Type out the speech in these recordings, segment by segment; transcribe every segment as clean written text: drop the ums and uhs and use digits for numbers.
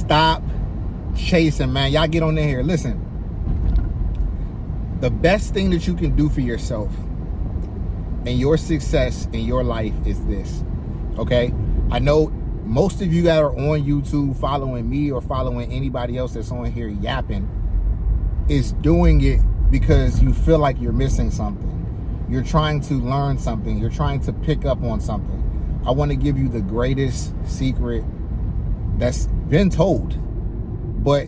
Stop chasing, man. Y'all get on in here. Listen, the best thing that you can do for yourself and your success in your life is this, okay? I know most of you that are on YouTube following me or following anybody else that's on here yapping is doing it because you feel like you're missing something. You're trying to learn something. You're trying to pick up on something. I want to give you the greatest secret that's been told, but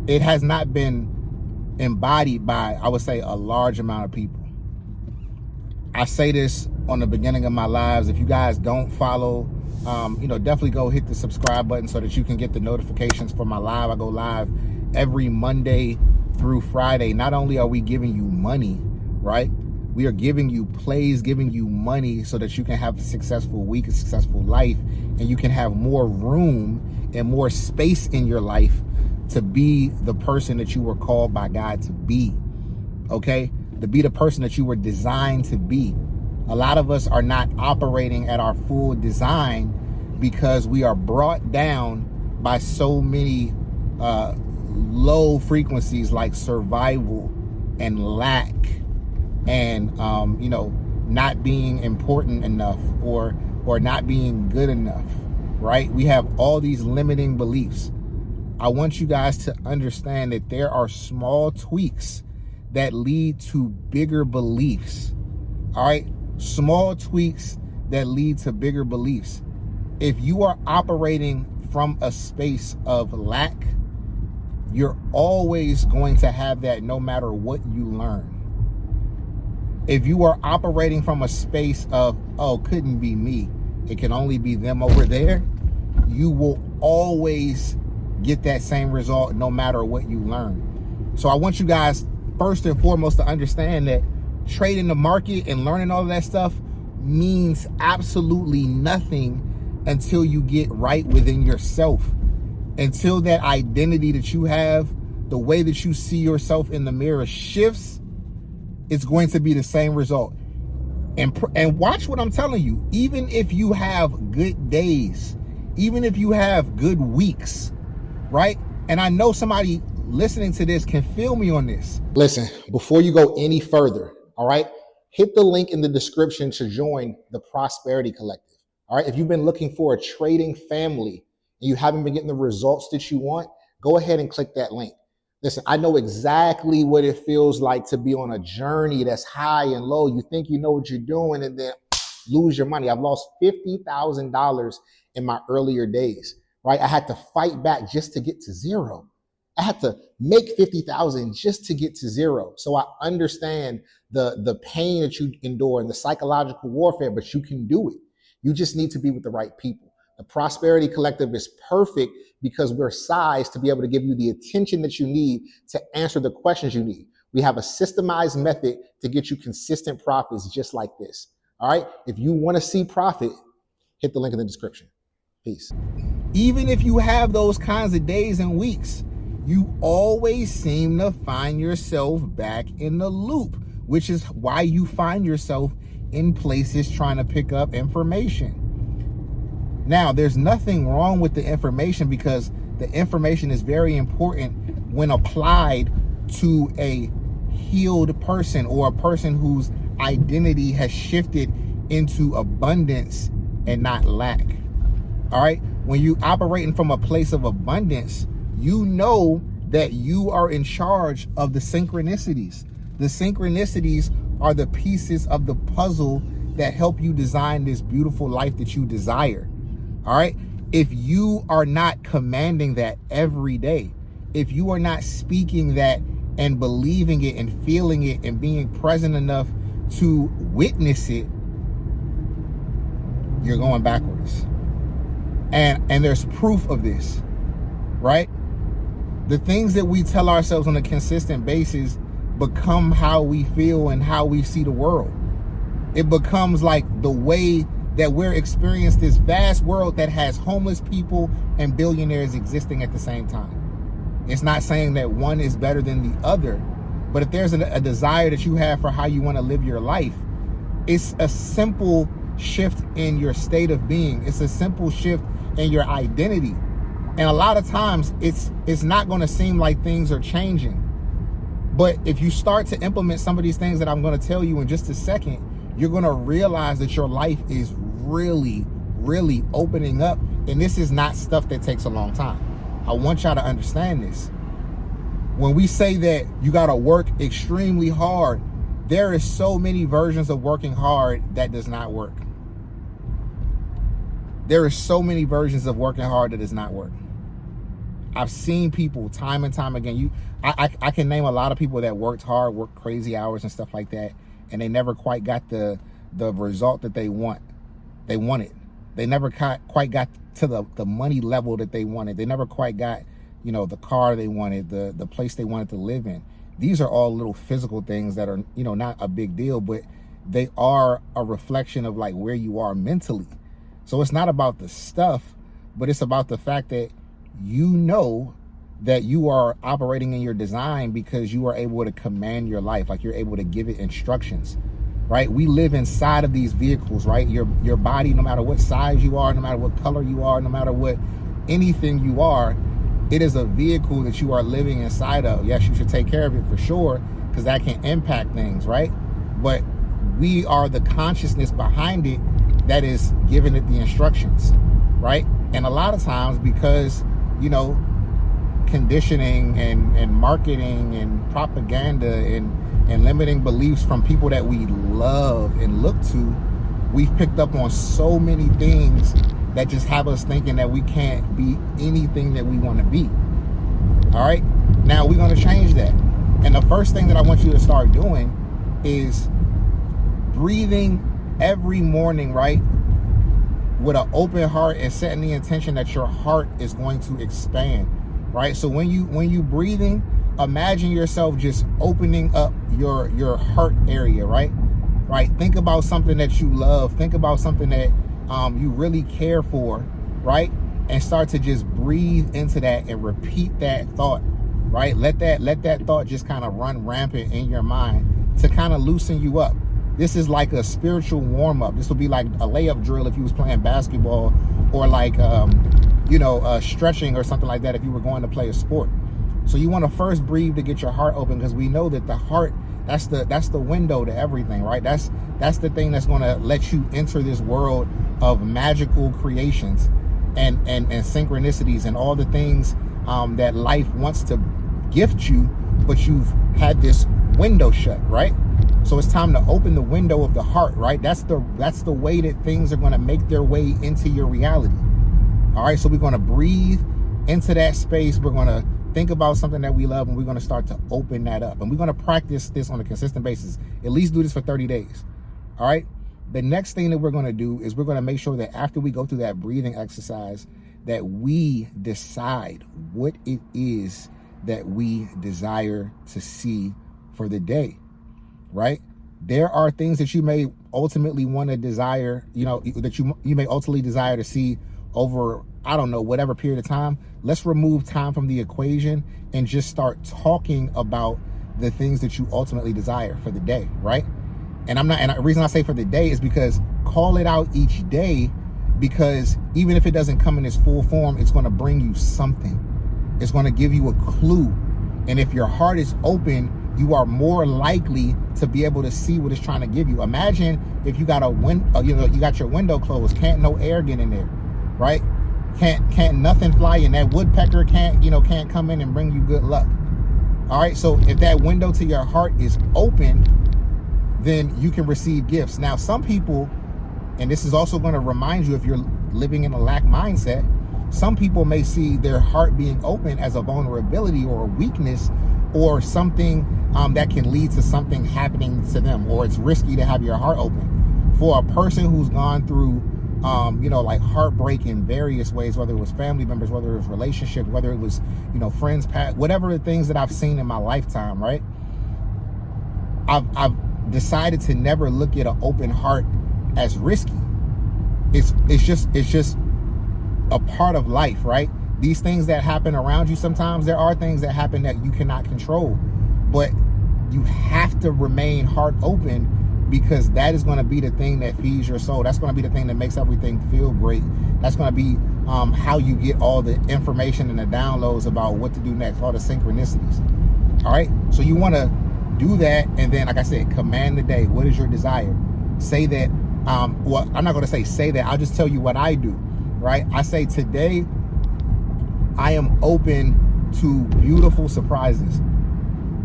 it has not been embodied by, I would say, a large amount of people. I say this on the beginning of my lives. If you guys don't follow, definitely go hit the subscribe button so that you can get the notifications for my live. I go live every Monday through Friday. Not only are we giving you money, right? We are giving you plays, giving you money so that you can have a successful week, a successful life, and you can have more room and more space in your life to be the person that you were called by God to be, okay? To be the person that you were designed to be. A lot of us are not operating at our full design because we are brought down by so many low frequencies like survival and lack and not being important enough or not being good enough, right? We have all these limiting beliefs. I want you guys to understand that there are small tweaks that lead to bigger beliefs, all right? Small tweaks that lead to bigger beliefs. If you are operating from a space of lack, you're always going to have that no matter what you learn. If you are operating from a space of, oh, couldn't be me, it can only be them over there, you will always get that same result no matter what you learn. So I want you guys first and foremost to understand that trading the market and learning all of that stuff means absolutely nothing until you get right within yourself. Until that identity that you have, the way that you see yourself in the mirror shifts, it's going to be the same result. And watch what I'm telling you. Even if you have good days, even if you have good weeks, right? And I know somebody listening to this can feel me on this. Listen, before you go any further, all right, hit the link in the description to join the Prosperity Collective. All right, if you've been looking for a trading family and you haven't been getting the results that you want, go ahead and click that link. Listen, I know exactly what it feels like to be on a journey that's high and low. You think you know what you're doing and then lose your money. I've lost $50,000 in my earlier days, right? I had to fight back just to get to zero. I had to make 50,000 just to get to zero. So I understand the pain that you endure and the psychological warfare, but you can do it. You just need to be with the right people. The Prosperity Collective is perfect because we're sized to be able to give you the attention that you need to answer the questions you need. We have a systemized method to get you consistent profits just like this. All right. If you want to see profit, hit the link in the description. Peace. Even if you have those kinds of days and weeks, you always seem to find yourself back in the loop, which is why you find yourself in places trying to pick up information. Now, there's nothing wrong with the information because the information is very important when applied to a healed person or a person whose identity has shifted into abundance and not lack. All right. When you operating from a place of abundance, you know that you are in charge of the synchronicities. The synchronicities are the pieces of the puzzle that help you design this beautiful life that you desire. All right. If you are not commanding that every day, if you are not speaking that and believing it and feeling it and being present enough to witness it, you're going backwards. And there's proof of this, right? The things that we tell ourselves on a consistent basis become how we feel and how we see the world. It becomes like the way that we're experiencing this vast world that has homeless people and billionaires existing at the same time. It's not saying that one is better than the other, but if there's a desire that you have for how you want to live your life, it's a simple shift in your state of being. It's a simple shift in your identity. And a lot of times it's not going to seem like things are changing. But if you start to implement some of these things that I'm going to tell you in just a second, you're going to realize that your life is really, really opening up. And this is not stuff that takes a long time. I want y'all to understand this. When we say that you got to work extremely hard, there is so many versions of working hard that does not work. There is so many versions of working hard that does not work. I've seen people time and time again. I can name a lot of people that worked hard, worked crazy hours and stuff like that, and they never quite got the result that they wanted. They never quite got to the money level that they wanted. They never quite got, the car they wanted, the place they wanted to live in. These are all little physical things that are, not a big deal, but they are a reflection of like where you are mentally. So it's not about the stuff, but it's about the fact that that you are operating in your design because you are able to command your life, like you're able to give it instructions, right? We live inside of these vehicles, right? Your body, no matter what size you are, no matter what color you are, no matter what anything you are, it is a vehicle that you are living inside of. Yes, you should take care of it for sure, because that can impact things, right? But we are the consciousness behind it that is giving it the instructions, right? And a lot of times, because conditioning and marketing and propaganda and limiting beliefs from people that we love and look to, we've picked up on so many things that just have us thinking that we can't be anything that we want to be. All right, now we're going to change that. And the first thing that I want you to start doing is breathing every morning, right, with an open heart, and setting the intention that your heart is going to expand, right? So when you breathing, imagine yourself just opening up your heart area, right? Think about something that you love. Think about something that you really care for, right? And start to just breathe into that and repeat that thought, right? Let that thought just kind of run rampant in your mind to kind of loosen you up. This is like a spiritual warm-up. This would be like a layup drill if you was playing basketball, or like stretching or something like that if you were going to play a sport. So you want to first breathe to get your heart open, because we know that the heart, that's the window to everything, right? That's the thing that's going to let you enter this world of magical creations and synchronicities and all the things that life wants to gift you, but you've had this window shut, right? So it's time to open the window of the heart, right? That's the way that things are going to make their way into your reality. All right, so we're going to breathe into that space. We're going to think about something that we love, and we're going to start to open that up. And we're going to practice this on a consistent basis. At least do this for 30 days. All right. The next thing that we're going to do is we're going to make sure that after we go through that breathing exercise, that we decide what it is that we desire to see for the day, right? There are things that you may ultimately want to desire, that you may ultimately desire to see over, I don't know, whatever period of time. Let's remove time from the equation and just start talking about the things that you ultimately desire for the day, right? And the reason I say for the day is because call it out each day, because even if it doesn't come in its full form, it's going to bring you something. It's going to give you a clue. And if your heart is open, you are more likely to be able to see what it's trying to give you. Imagine if you got you got your window closed, can't no air get in there, right? Can't nothing fly in. That woodpecker can't come in and bring you good luck. All right, so if that window to your heart is open, then you can receive gifts. Now, some people, and this is also going to remind you if you're living in a lack mindset, some people may see their heart being open as a vulnerability or a weakness, or something that can lead to something happening to them, or it's risky to have your heart open. For a person who's gone through like heartbreak in various ways, whether it was family members, whether it was relationships, whether it was friends, whatever the things that I've seen in my lifetime, right? I've decided to never look at an open heart as risky. It's just a part of life, right? These things that happen around you, sometimes there are things that happen that you cannot control, but you have to remain heart open, because that is going to be the thing that feeds your soul. That's going to be the thing that makes everything feel great. That's going to be how you get all the information and the downloads about what to do next, all the synchronicities. All right, so you want to do that, and then, like I said, command the day. What is your desire? Say that. Well, I'm not going to say that. I'll just tell you what I do. Right? I say, today I am open to beautiful surprises.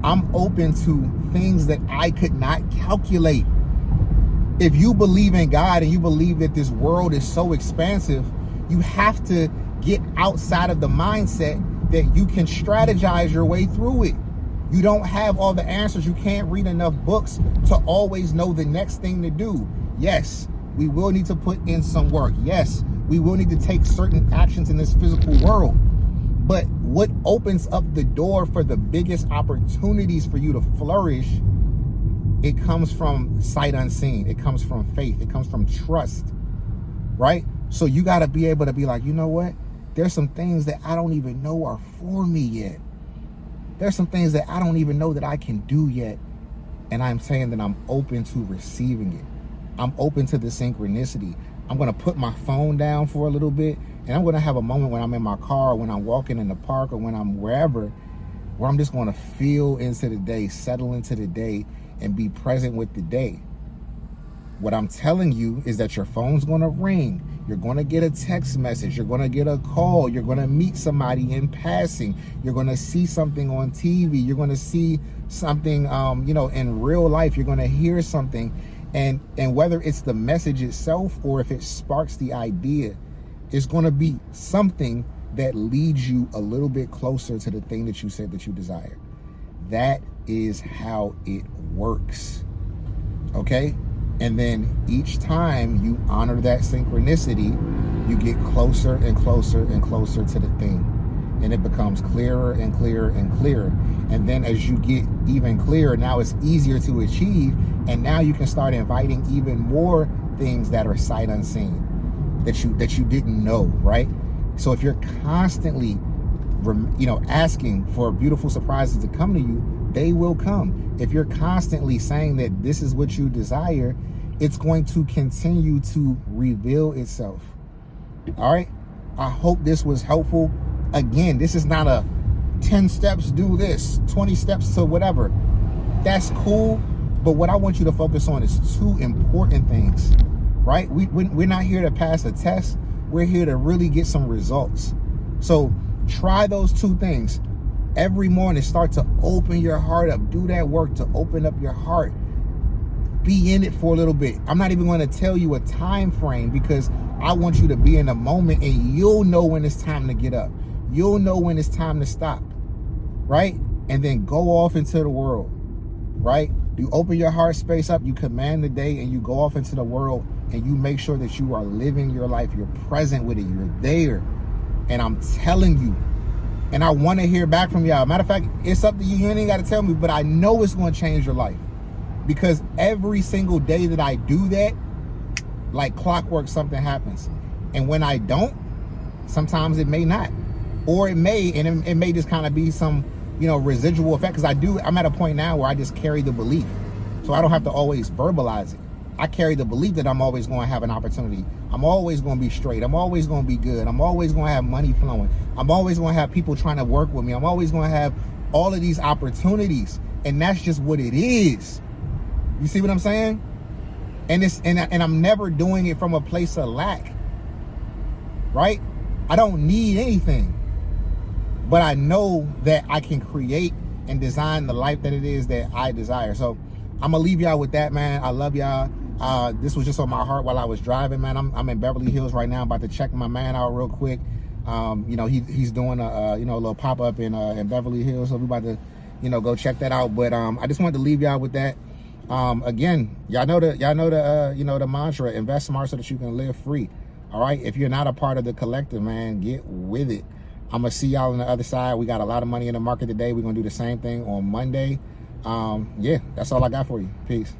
I'm open to things that I could not calculate. If you believe in God and you believe that this world is so expansive, you have to get outside of the mindset that you can strategize your way through it. You don't have all the answers. You can't read enough books to always know the next thing to do. Yes, we will need to put in some work. Yes, we will need to take certain actions in this physical world. But what opens up the door for the biggest opportunities for you to flourish, it comes from sight unseen. It comes from faith. It comes from trust, right? So you got to be able to be like, you know what? There's some things that I don't even know are for me yet. There's some things that I don't even know that I can do yet. And I'm saying that I'm open to receiving it. I'm open to the synchronicity. I'm going to put my phone down for a little bit, and I'm going to have a moment when I'm in my car, when I'm walking in the park, or when I'm wherever, where I'm just going to feel into the day, settle into the day, and be present with the day. What I'm telling you is that your phone's going to ring. You're going to get a text message. You're going to get a call. You're going to meet somebody in passing. You're going to see something on TV. You're going to see something, in real life. You're going to hear something. And whether it's the message itself or if it sparks the idea, it's going to be something that leads you a little bit closer to the thing that you said that you desire. That is how it works. Okay? And then each time you honor that synchronicity, you get closer and closer and closer to the thing. And it becomes clearer and clearer and clearer. And then as you get even clearer, now it's easier to achieve. And now you can start inviting even more things that are sight unseen, that you didn't know, right? So if you're constantly, asking for beautiful surprises to come to you, they will come. If you're constantly saying that this is what you desire, it's going to continue to reveal itself. All right? I hope this was helpful. Again, this is not a 10 steps, do this, 20 steps to whatever. That's cool. But what I want you to focus on is two important things, right? We're not here to pass a test. We're here to really get some results. So try those two things. Every morning, start to open your heart up. Do that work to open up your heart. Be in it for a little bit. I'm not even going to tell you a time frame because I want you to be in a moment, and you'll know when it's time to get up. You'll know when it's time to stop, right? And then go off into the world, right? You open your heart space up, you command the day, and you go off into the world, and you make sure that you are living your life. You're present with it. You're there. And I'm telling you, and I want to hear back from y'all. Matter of fact, it's up to you. You ain't got to tell me, but I know it's going to change your life. Because every single day that I do that, like clockwork, something happens. And when I don't, sometimes it may not. Or it may, and it may just kind of be some, residual effect. Because I'm at a point now where I just carry the belief. So I don't have to always verbalize it. I carry the belief that I'm always going to have an opportunity. I'm always going to be straight. I'm always going to be good. I'm always going to have money flowing. I'm always going to have people trying to work with me. I'm always going to have all of these opportunities. And that's just what it is. You see what I'm saying? And I'm never doing it from a place of lack. Right? I don't need anything. But I know that I can create and design the life that it is that I desire. So I'm gonna leave y'all with that, man. I love y'all. This was just on my heart while I was driving, man. I'm in Beverly Hills right now, about to check my man out real quick. He's doing a little pop-up in Beverly Hills, so we about to go check that out. But I just wanted to leave y'all with that. Again, y'all know the mantra: invest smart so that you can live free. All right, if you're not a part of the collective, man, get with it. I'm gonna see y'all on the other side. We got a lot of money in the market today. We're gonna do the same thing on Monday. Yeah, that's all I got for you. Peace.